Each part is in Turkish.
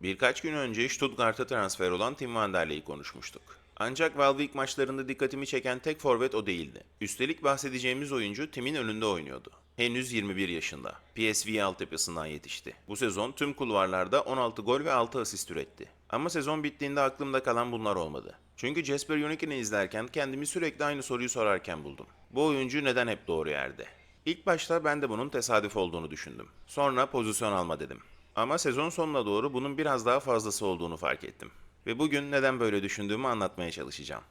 Birkaç gün önce Stuttgart'a transfer olan Tim van der Leyen'i konuşmuştuk. Ancak Valve ilk maçlarında dikkatimi çeken tek forvet o değildi. Üstelik bahsedeceğimiz oyuncu Tim'in önünde oynuyordu. Henüz 21 yaşında. PSV altyapısından yetişti. Bu sezon tüm kulvarlarda 16 gol ve 6 asist üretti. Ama sezon bittiğinde aklımda kalan bunlar olmadı. Çünkü Jesper Jonekken'i izlerken kendimi sürekli aynı soruyu sorarken buldum. Bu oyuncu neden hep doğru yerde? İlk başta ben de bunun tesadüf olduğunu düşündüm. Sonra pozisyon alma dedim. Ama sezon sonuna doğru bunun biraz daha fazlası olduğunu fark ettim. Ve bugün neden böyle düşündüğümü anlatmaya çalışacağım.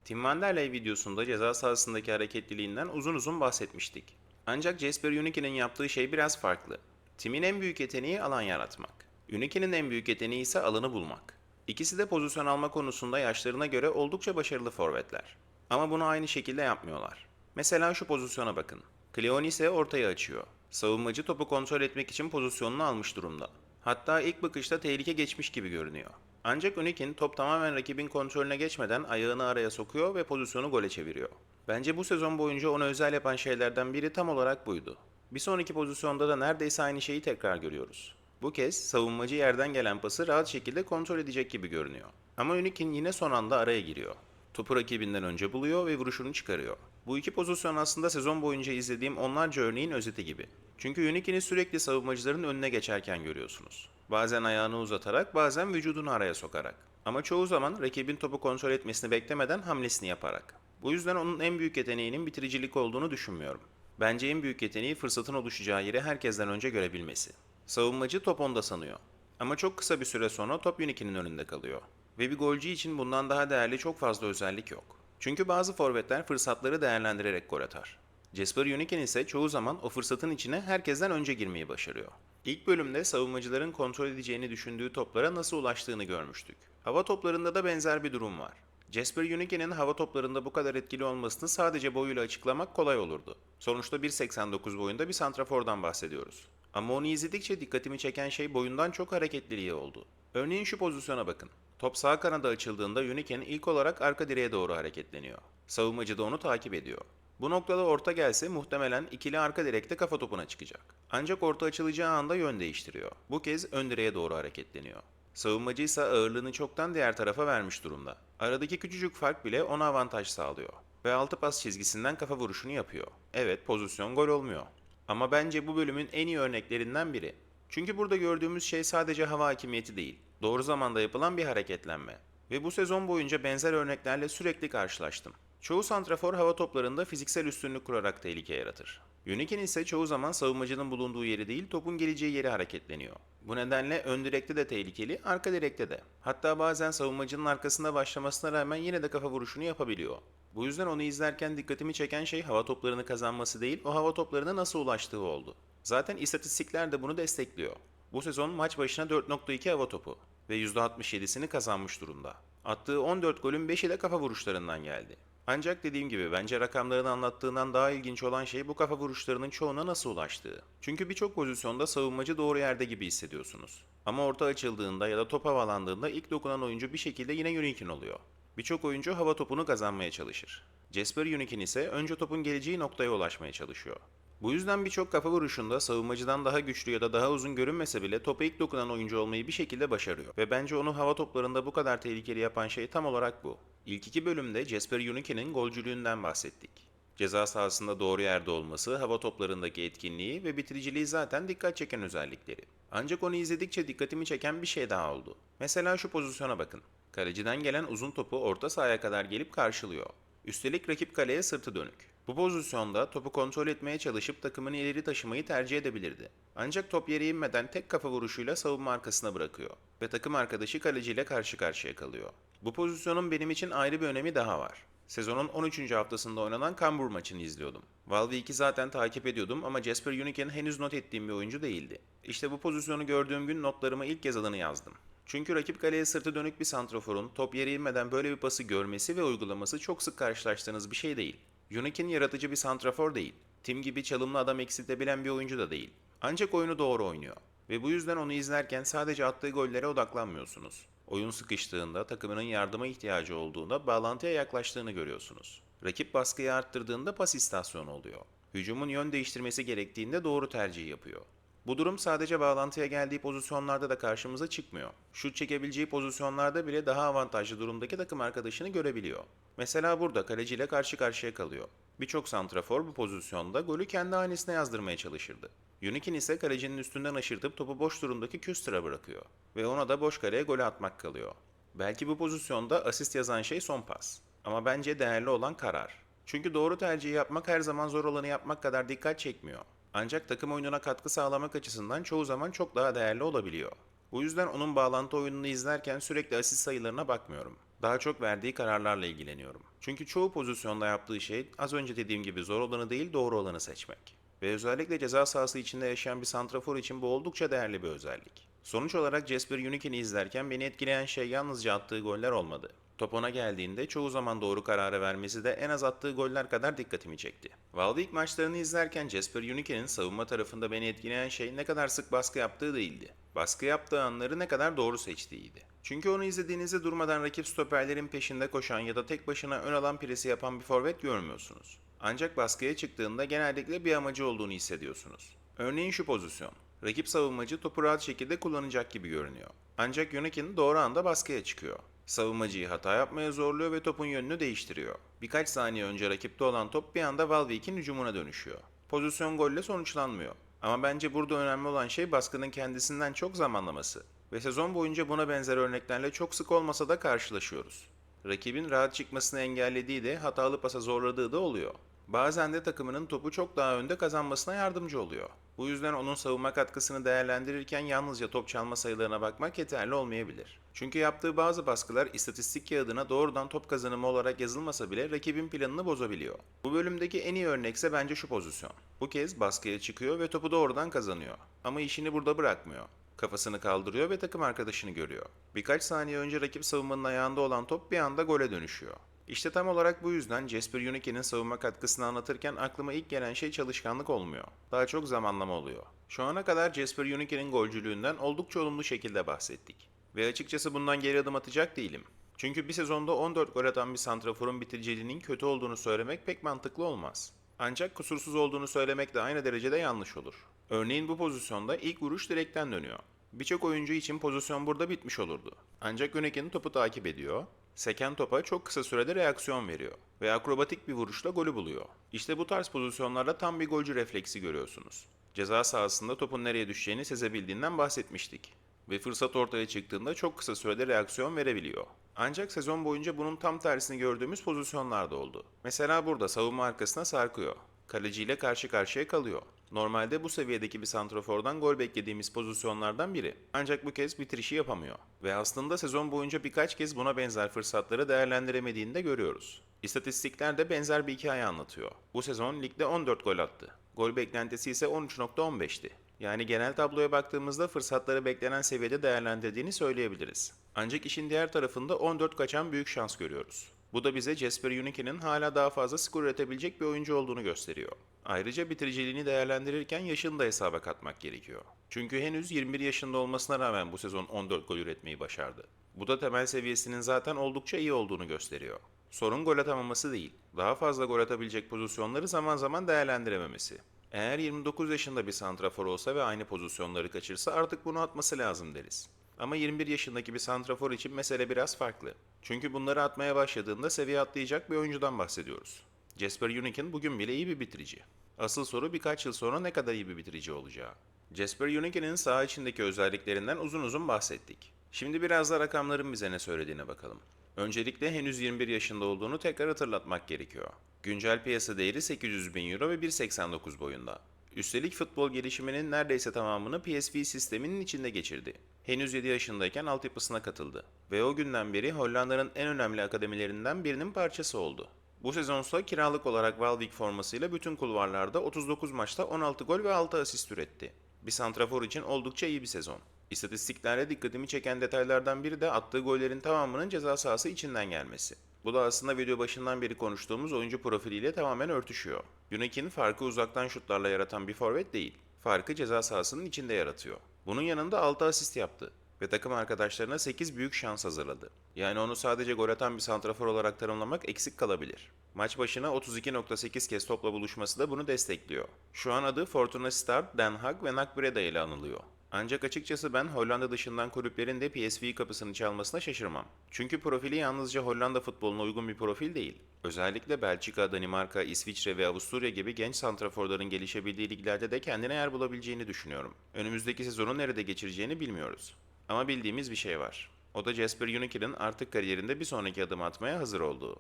Tim Van der Leyen videosunda ceza sahasındaki hareketliliğinden uzun uzun bahsetmiştik. Ancak Jesper Jonekken'in yaptığı şey biraz farklı. Tim'in en büyük yeteneği alan yaratmak. Jonekken'in en büyük yeteneği ise alanı bulmak. İkisi de pozisyon alma konusunda yaşlarına göre oldukça başarılı forvetler. Ama bunu aynı şekilde yapmıyorlar. Mesela şu pozisyona bakın. Cleonise ortaya açıyor. Savunmacı topu kontrol etmek için pozisyonunu almış durumda. Hatta ilk bakışta tehlike geçmiş gibi görünüyor. Ancak Unikin top tamamen rakibin kontrolüne geçmeden ayağını araya sokuyor ve pozisyonu gole çeviriyor. Bence bu sezon boyunca onu özel yapan şeylerden biri tam olarak buydu. Bir sonraki pozisyonda da neredeyse aynı şeyi tekrar görüyoruz. Bu kez savunmacı yerden gelen pası rahat şekilde kontrol edecek gibi görünüyor. Ama Unikin yine son anda araya giriyor. Topu rakibinden önce buluyor ve vuruşunu çıkarıyor. Bu iki pozisyon aslında sezon boyunca izlediğim onlarca örneğin özeti gibi. Çünkü Unikin'i sürekli savunmacıların önüne geçerken görüyorsunuz. Bazen ayağını uzatarak, bazen vücudunu araya sokarak. Ama çoğu zaman rakibin topu kontrol etmesini beklemeden hamlesini yaparak. Bu yüzden onun en büyük yeteneğinin bitiricilik olduğunu düşünmüyorum. Bence en büyük yeteneği fırsatın oluşacağı yeri herkesten önce görebilmesi. Savunmacı top onda sanıyor. Ama çok kısa bir süre sonra top Unikin'in önünde kalıyor. Ve bir golcü için bundan daha değerli çok fazla özellik yok. Çünkü bazı forvetler fırsatları değerlendirerek gol atar. Jesper Joneken ise çoğu zaman o fırsatın içine herkesten önce girmeyi başarıyor. İlk bölümde savunmacıların kontrol edeceğini düşündüğü toplara nasıl ulaştığını görmüştük. Hava toplarında da benzer bir durum var. Jesper Joneken'in hava toplarında bu kadar etkili olmasını sadece boyuyla açıklamak kolay olurdu. Sonuçta 1.89 boyunda bir santrafordan bahsediyoruz. Ama onu izledikçe dikkatimi çeken şey boyundan çok hareketliliği oldu. Örneğin şu pozisyona bakın. Top sağ kanada açıldığında Joneken ilk olarak arka direğe doğru hareketleniyor. Savunmacı da onu takip ediyor. Bu noktada orta gelse muhtemelen ikili arka direkte kafa topuna çıkacak. Ancak orta açılacağı anda yön değiştiriyor. Bu kez ön direğe doğru hareketleniyor. Savunmacı ise ağırlığını çoktan diğer tarafa vermiş durumda. Aradaki küçücük fark bile ona avantaj sağlıyor. Ve altı pas çizgisinden kafa vuruşunu yapıyor. Evet, pozisyon gol olmuyor. Ama bence bu bölümün en iyi örneklerinden biri. Çünkü burada gördüğümüz şey sadece hava hakimiyeti değil, doğru zamanda yapılan bir hareketlenme. Ve bu sezon boyunca benzer örneklerle sürekli karşılaştım. Çoğu santrafor hava toplarında fiziksel üstünlük kurarak tehlike yaratır. Yöneken ise çoğu zaman savunmacının bulunduğu yeri değil, topun geleceği yeri hareketleniyor. Bu nedenle ön direkte de tehlikeli, arka direkte de. Hatta bazen savunmacının arkasında başlamasına rağmen yine de kafa vuruşunu yapabiliyor. Bu yüzden onu izlerken dikkatimi çeken şey hava toplarını kazanması değil, o hava toplarına nasıl ulaştığı oldu. Zaten istatistikler de bunu destekliyor. Bu sezon maç başına 4.2 hava topu ve %67'sini kazanmış durumda. Attığı 14 golün 5'i de kafa vuruşlarından geldi. Ancak dediğim gibi bence rakamlarını anlattığından daha ilginç olan şey bu kafa vuruşlarının çoğuna nasıl ulaştığı. Çünkü birçok pozisyonda savunmacı doğru yerde gibi hissediyorsunuz. Ama orta açıldığında ya da top havalandığında ilk dokunan oyuncu bir şekilde yine Unikin oluyor. Birçok oyuncu hava topunu kazanmaya çalışır. Jesper Unikin ise önce topun geleceği noktaya ulaşmaya çalışıyor. Bu yüzden birçok kafa vuruşunda savunmacıdan daha güçlü ya da daha uzun görünmese bile topa ilk dokunan oyuncu olmayı bir şekilde başarıyor. Ve bence onu hava toplarında bu kadar tehlikeli yapan şey tam olarak bu. İlk iki bölümde Jesper Joneken'in golcülüğünden bahsettik. Ceza sahasında doğru yerde olması, hava toplarındaki etkinliği ve bitiriciliği zaten dikkat çeken özellikleri. Ancak onu izledikçe dikkatimi çeken bir şey daha oldu. Mesela şu pozisyona bakın. Kaleciden gelen uzun topu orta sahaya kadar gelip karşılıyor. Üstelik rakip kaleye sırtı dönük. Bu pozisyonda topu kontrol etmeye çalışıp takımını ileri taşımayı tercih edebilirdi. Ancak top yere inmeden tek kafa vuruşuyla savunma arkasına bırakıyor ve takım arkadaşı kaleciyle karşı karşıya kalıyor. Bu pozisyonun benim için ayrı bir önemi daha var. Sezonun 13. haftasında oynanan Cambur maçını izliyordum. Valve 2 zaten takip ediyordum ama Jesper Joneken henüz not ettiğim bir oyuncu değildi. İşte bu pozisyonu gördüğüm gün notlarıma ilk kez adını yazdım. Çünkü rakip kaleye sırtı dönük bir santraforun top yere inmeden böyle bir pası görmesi ve uygulaması çok sık karşılaştığınız bir şey değil. Joneken yaratıcı bir santrafor değil. Tim gibi çalımlı adam eksiltebilen bir oyuncu da değil. Ancak oyunu doğru oynuyor. Ve bu yüzden onu izlerken sadece attığı gollere odaklanmıyorsunuz. Oyun sıkıştığında, takımının yardıma ihtiyacı olduğunda bağlantıya yaklaştığını görüyorsunuz. Rakip baskıyı arttırdığında pas istasyonu oluyor. Hücumun yön değiştirmesi gerektiğinde doğru tercih yapıyor. Bu durum sadece bağlantıya geldiği pozisyonlarda da karşımıza çıkmıyor. Şut çekebileceği pozisyonlarda bile daha avantajlı durumdaki takım arkadaşını görebiliyor. Mesela burada kaleciyle karşı karşıya kalıyor. Birçok santrafor bu pozisyonda golü kendi hanesine yazdırmaya çalışırdı. Yunikin ise kalecinin üstünden aşırtıp topu boş durumdaki Küster'a bırakıyor. Ve ona da boş kaleye golü atmak kalıyor. Belki bu pozisyonda asist yazan şey son pas. Ama bence değerli olan karar. Çünkü doğru tercihi yapmak her zaman zor olanı yapmak kadar dikkat çekmiyor. Ancak takım oyununa katkı sağlamak açısından çoğu zaman çok daha değerli olabiliyor. Bu yüzden onun bağlantı oyununu izlerken sürekli asist sayılarına bakmıyorum. Daha çok verdiği kararlarla ilgileniyorum. Çünkü çoğu pozisyonda yaptığı şey az önce dediğim gibi zor olanı değil doğru olanı seçmek. Ve özellikle ceza sahası içinde yaşayan bir santrafor için bu oldukça değerli bir özellik. Sonuç olarak Jesper Unikin'i izlerken beni etkileyen şey yalnızca attığı goller olmadı. Top ona geldiğinde çoğu zaman doğru kararı vermesi de en az attığı goller kadar dikkatimi çekti. Valvik maçlarını izlerken Jesper Unikin'in savunma tarafında beni etkileyen şey ne kadar sık baskı yaptığı değildi. Baskı yaptığı anları ne kadar doğru seçtiğiydi. Çünkü onu izlediğinizde durmadan rakip stoperlerin peşinde koşan ya da tek başına ön alan presi yapan bir forvet görmüyorsunuz. Ancak baskıya çıktığında genellikle bir amacı olduğunu hissediyorsunuz. Örneğin şu pozisyon. Rakip savunmacı topu rahat şekilde kullanacak gibi görünüyor. Ancak Unikin doğru anda baskıya çıkıyor. Savunmacıyı hata yapmaya zorluyor ve topun yönünü değiştiriyor. Birkaç saniye önce rakipte olan top bir anda Valvik'in hücumuna dönüşüyor. Pozisyon golle sonuçlanmıyor. Ama bence burada önemli olan şey baskının kendisinden çok zamanlaması. Ve sezon boyunca buna benzer örneklerle çok sık olmasa da karşılaşıyoruz. Rakibin rahat çıkmasını engellediği de hatalı pasa zorladığı da oluyor. Bazen de takımının topu çok daha önde kazanmasına yardımcı oluyor. Bu yüzden onun savunma katkısını değerlendirirken yalnızca top çalma sayılarına bakmak yeterli olmayabilir. Çünkü yaptığı bazı baskılar istatistik kağıdına doğrudan top kazanımı olarak yazılmasa bile rakibin planını bozabiliyor. Bu bölümdeki en iyi örnekse bence şu pozisyon. Bu kez baskıya çıkıyor ve topu doğrudan kazanıyor. Ama işini burada bırakmıyor. Kafasını kaldırıyor ve takım arkadaşını görüyor. Birkaç saniye önce rakip savunmanın ayağında olan top bir anda gole dönüşüyor. İşte tam olarak bu yüzden Jesper Unikin'in savunma katkısını anlatırken aklıma ilk gelen şey çalışkanlık olmuyor. Daha çok zamanlama oluyor. Şu ana kadar Jesper Unikin'in golcülüğünden oldukça olumlu şekilde bahsettik. Ve açıkçası bundan geri adım atacak değilim. Çünkü bir sezonda 14 gol atan bir santraforun bitiriciliğinin kötü olduğunu söylemek pek mantıklı olmaz. Ancak kusursuz olduğunu söylemek de aynı derecede yanlış olur. Örneğin bu pozisyonda ilk vuruş direkten dönüyor. Birçok oyuncu için pozisyon burada bitmiş olurdu. Ancak Unikin topu takip ediyor, seken topa çok kısa sürede reaksiyon veriyor ve akrobatik bir vuruşla golü buluyor. İşte bu tarz pozisyonlarda tam bir golcü refleksi görüyorsunuz. Ceza sahasında topun nereye düşeceğini sezebildiğinden bahsetmiştik. Ve fırsat ortaya çıktığında çok kısa sürede reaksiyon verebiliyor. Ancak sezon boyunca bunun tam tersini gördüğümüz pozisyonlar da oldu. Mesela burada savunma arkasına sarkıyor. Kaleciyle karşı karşıya kalıyor. Normalde bu seviyedeki bir santrafordan gol beklediğimiz pozisyonlardan biri. Ancak bu kez bitirişi yapamıyor. Ve aslında sezon boyunca birkaç kez buna benzer fırsatları değerlendiremediğini de görüyoruz. İstatistikler de benzer bir hikaye anlatıyor. Bu sezon ligde 14 gol attı. Gol beklentisi ise 13.15'ti. Yani genel tabloya baktığımızda fırsatları beklenen seviyede değerlendirdiğini söyleyebiliriz. Ancak işin diğer tarafında 14 kaçan büyük şans görüyoruz. Bu da bize Jesper Unikin'in hala daha fazla skor üretebilecek bir oyuncu olduğunu gösteriyor. Ayrıca bitiriciliğini değerlendirirken yaşını da hesaba katmak gerekiyor. Çünkü henüz 21 yaşında olmasına rağmen bu sezon 14 gol üretmeyi başardı. Bu da temel seviyesinin zaten oldukça iyi olduğunu gösteriyor. Sorun gol atamaması değil, daha fazla gol atabilecek pozisyonları zaman zaman değerlendirememesi. Eğer 29 yaşında bir santrafor olsa ve aynı pozisyonları kaçırsa artık bunu atması lazım deriz. Ama 21 yaşındaki bir santrafor için mesele biraz farklı. Çünkü bunları atmaya başladığında seviye atlayacak bir oyuncudan bahsediyoruz. Jesper Unikin bugün bile iyi bir bitirici. Asıl soru birkaç yıl sonra ne kadar iyi bir bitirici olacağı. Jesper Unikin'in saha içindeki özelliklerinden uzun uzun bahsettik. Şimdi biraz da rakamların bize ne söylediğine bakalım. Öncelikle henüz 21 yaşında olduğunu tekrar hatırlatmak gerekiyor. Güncel piyasa değeri 800 bin euro ve 1.89 boyunda. Üstelik futbol gelişiminin neredeyse tamamını PSV sisteminin içinde geçirdi. Henüz 7 yaşındayken altyapısına katıldı ve o günden beri Hollanda'nın en önemli akademilerinden birinin parçası oldu. Bu sezonsa kiralık olarak Valvik formasıyla bütün kulvarlarda 39 maçta 16 gol ve 6 asist üretti. Bir santrafor için oldukça iyi bir sezon. İstatistiklerle dikkatimi çeken detaylardan biri de attığı gollerin tamamının ceza sahası içinden gelmesi. Bu da aslında video başından beri konuştuğumuz oyuncu profiliyle tamamen örtüşüyor. Unikin farkı uzaktan şutlarla yaratan bir forvet değil. Farkı ceza sahasının içinde yaratıyor. Bunun yanında 6 asist yaptı. ve takım arkadaşlarına 8 büyük şans hazırladı. Yani onu sadece gol atan bir santrafor olarak tanımlamak eksik kalabilir. Maç başına 32.8 kez topla buluşması da bunu destekliyor. Şu an adı Fortuna Sittard, Den Haag ve NAC Breda ile anılıyor. Ancak açıkçası ben Hollanda dışından kulüplerin de PSV kapısını çalmasına şaşırmam. Çünkü profili yalnızca Hollanda futboluna uygun bir profil değil. Özellikle Belçika, Danimarka, İsviçre ve Avusturya gibi genç santraforların gelişebildiği liglerde de kendine yer bulabileceğini düşünüyorum. Önümüzdeki sezonu nerede geçireceğini bilmiyoruz. Ama bildiğimiz bir şey var. O da Jesper Uniker'in artık kariyerinde bir sonraki adım atmaya hazır olduğu.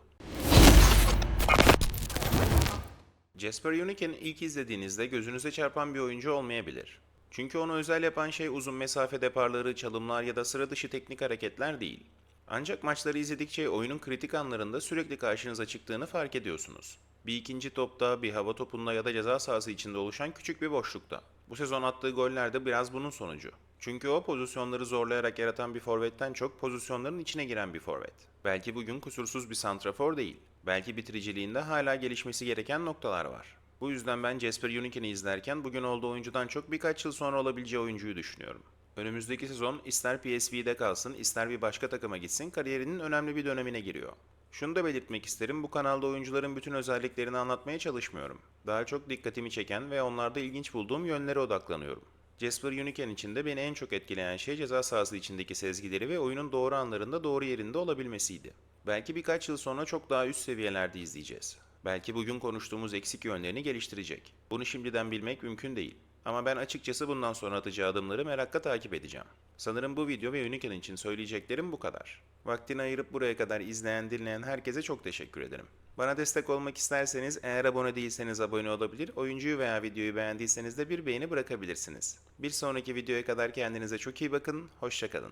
Jesper Uniken'i ilk izlediğinizde gözünüze çarpan bir oyuncu olmayabilir. Çünkü onu özel yapan şey uzun mesafe deparları, çalımlar ya da sıra dışı teknik hareketler değil. Ancak maçları izledikçe oyunun kritik anlarında sürekli karşınıza çıktığını fark ediyorsunuz. Bir ikinci topta, bir hava topunda ya da ceza sahası içinde oluşan küçük bir boşlukta. Bu sezon attığı goller de biraz bunun sonucu. Çünkü o pozisyonları zorlayarak yaratan bir forvetten çok pozisyonların içine giren bir forvet. Belki bugün kusursuz bir santrafor değil. Belki bitiriciliğinde hala gelişmesi gereken noktalar var. Bu yüzden ben Jesper Uniken'i izlerken bugün olduğu oyuncudan çok birkaç yıl sonra olabileceği oyuncuyu düşünüyorum. Önümüzdeki sezon ister PSV'de kalsın ister bir başka takıma gitsin kariyerinin önemli bir dönemine giriyor. Şunu da belirtmek isterim, bu kanalda oyuncuların bütün özelliklerini anlatmaya çalışmıyorum. Daha çok dikkatimi çeken ve onlarda ilginç bulduğum yönlere odaklanıyorum. Jesper Uniken için de beni en çok etkileyen şey ceza sahası içindeki sezgileri ve oyunun doğru anlarında doğru yerinde olabilmesiydi. Belki birkaç yıl sonra çok daha üst seviyelerde izleyeceğiz. Belki bugün konuştuğumuz eksik yönlerini geliştirecek. Bunu şimdiden bilmek mümkün değil. Ama ben açıkçası bundan sonra atacağı adımları merakla takip edeceğim. Sanırım bu video ve Uniken için söyleyeceklerim bu kadar. Vaktini ayırıp buraya kadar izleyen, dinleyen herkese çok teşekkür ederim. Bana destek olmak isterseniz eğer abone değilseniz abone olabilir, oyuncuyu veya videoyu beğendiyseniz de bir beğeni bırakabilirsiniz. Bir sonraki videoya kadar kendinize çok iyi bakın, hoşça kalın.